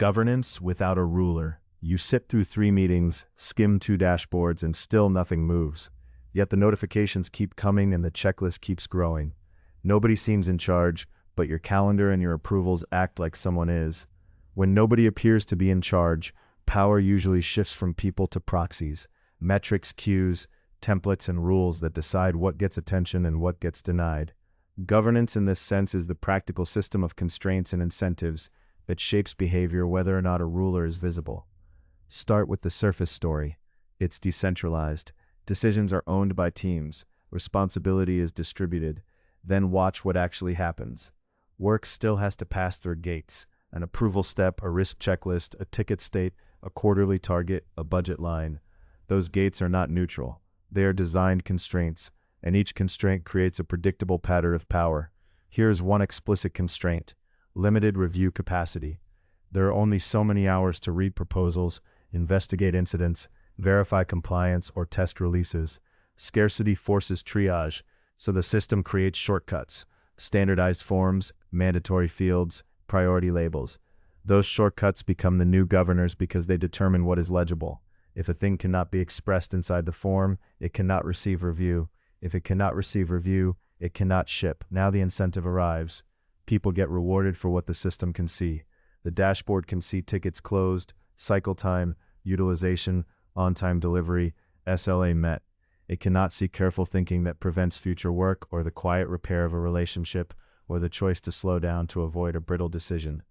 Governance without a ruler. You sit through 3 meetings, skim 2 dashboards, and still nothing moves. Yet the notifications keep coming and the checklist keeps growing. Nobody seems in charge, but your calendar and your approvals act like someone is. When nobody appears to be in charge, power usually shifts from people to proxies, metrics, queues, templates, and rules that decide what gets attention and what gets denied. Governance in this sense is the practical system of constraints and incentives that shapes behavior whether or not a ruler is visible. Start with the surface story. It's decentralized. Decisions are owned by teams. Responsibility is distributed. Then watch what actually happens. Work still has to pass through gates: an approval step, a risk checklist, a ticket state, a quarterly target, a budget line. Those gates are not neutral. They are designed constraints, and each constraint creates a predictable pattern of power. Here's one explicit constraint: limited review capacity. There are only so many hours to read proposals, investigate incidents, verify compliance, or test releases. Scarcity forces triage, so the system creates shortcuts: standardized forms, mandatory fields, priority labels. Those shortcuts become the new governors because they determine what is legible. If a thing cannot be expressed inside the form, it cannot receive review. If it cannot receive review, it cannot ship. Now the incentive arrives. People get rewarded for what the system can see. The dashboard can see tickets closed, cycle time, utilization, on-time delivery, SLA met. It cannot see careful thinking that prevents future work, or the quiet repair of a relationship, or the choice to slow down to avoid a brittle decision.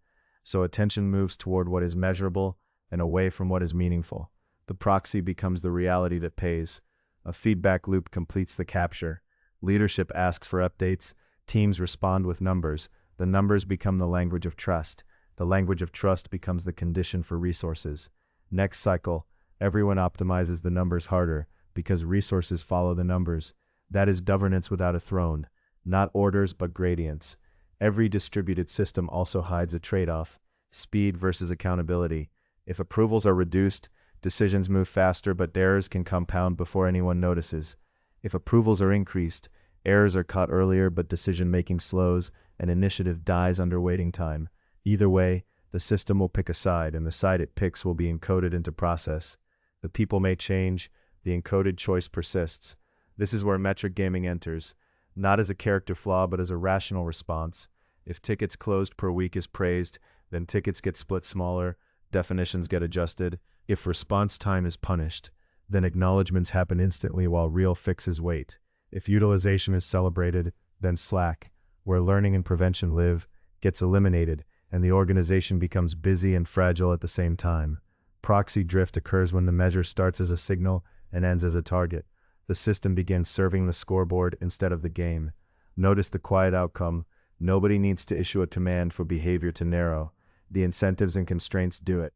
So attention moves toward what is measurable and away from what is meaningful. The proxy becomes the reality that pays. A feedback loop completes the capture. Leadership asks for updates. Teams respond with numbers. The numbers become the language of trust. The language of trust becomes the condition for resources. Next cycle, everyone optimizes the numbers harder because resources follow the numbers. That is governance without a throne. Not orders, but gradients. Every distributed system also hides a trade-off: speed versus accountability. If approvals are reduced, decisions move faster, but errors can compound before anyone notices. If approvals are increased, errors are caught earlier, but decision-making slows, and initiative dies under waiting time. Either way, the system will pick a side, and the side it picks will be encoded into process. The people may change, the encoded choice persists. This is where metric gaming enters, not as a character flaw, but as a rational response. If tickets closed per week is praised, then tickets get split smaller, definitions get adjusted. If response time is punished, then acknowledgements happen instantly while real fixes wait. If utilization is celebrated, then slack, where learning and prevention live, gets eliminated, and the organization becomes busy and fragile at the same time. Proxy drift occurs when the measure starts as a signal and ends as a target. The system begins serving the scoreboard instead of the game. Notice the quiet outcome. Nobody needs to issue a command for behavior to narrow. The incentives and constraints do it.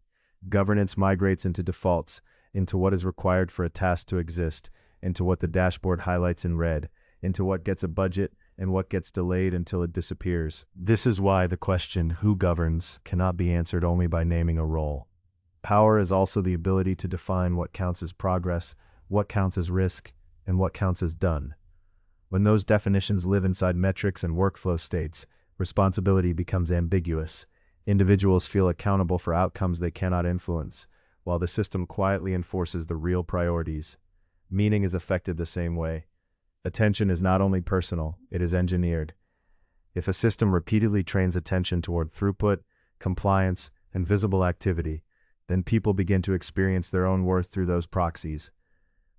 Governance migrates into defaults, into what is required for a task to exist, into what the dashboard highlights in red, into what gets a budget, and what gets delayed until it disappears. This is why the question, who governs, cannot be answered only by naming a role. Power is also the ability to define what counts as progress, what counts as risk, and what counts as done. When those definitions live inside metrics and workflow states, responsibility becomes ambiguous. Individuals feel accountable for outcomes they cannot influence, while the system quietly enforces the real priorities. Meaning is affected the same way. Attention is not only personal, it is engineered. If a system repeatedly trains attention toward throughput, compliance, and visible activity, then people begin to experience their own worth through those proxies.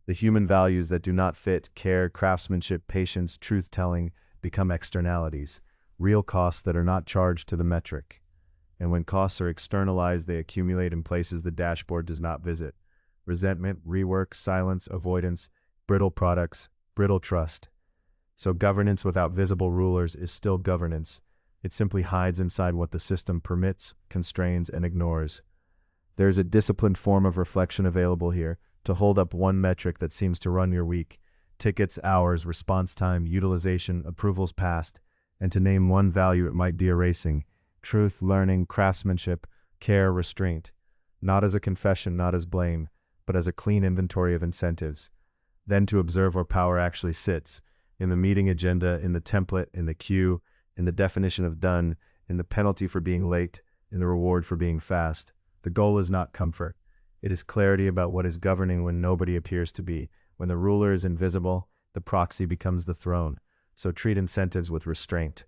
The human values that do not fit, care, craftsmanship, patience, truth-telling, become externalities, real costs that are not charged to the metric. And when costs are externalized, they accumulate in places the dashboard does not visit. Resentment, rework, silence, avoidance, brittle products, brittle trust. So governance without visible rulers is still governance. It simply hides inside what the system permits, constrains, and ignores. There's a disciplined form of reflection available here to hold up one metric that seems to run your week: tickets, hours, response time, utilization, approvals passed, and to name one value it might be erasing: truth, learning, craftsmanship, care, restraint. Not as a confession, not as blame, but as a clean inventory of incentives. Then to observe where power actually sits: in the meeting agenda, in the template, in the queue, in the definition of done, in the penalty for being late, in the reward for being fast. The goal is not comfort. It is clarity about what is governing when nobody appears to be. When the ruler is invisible, the proxy becomes the throne. So treat incentives with restraint.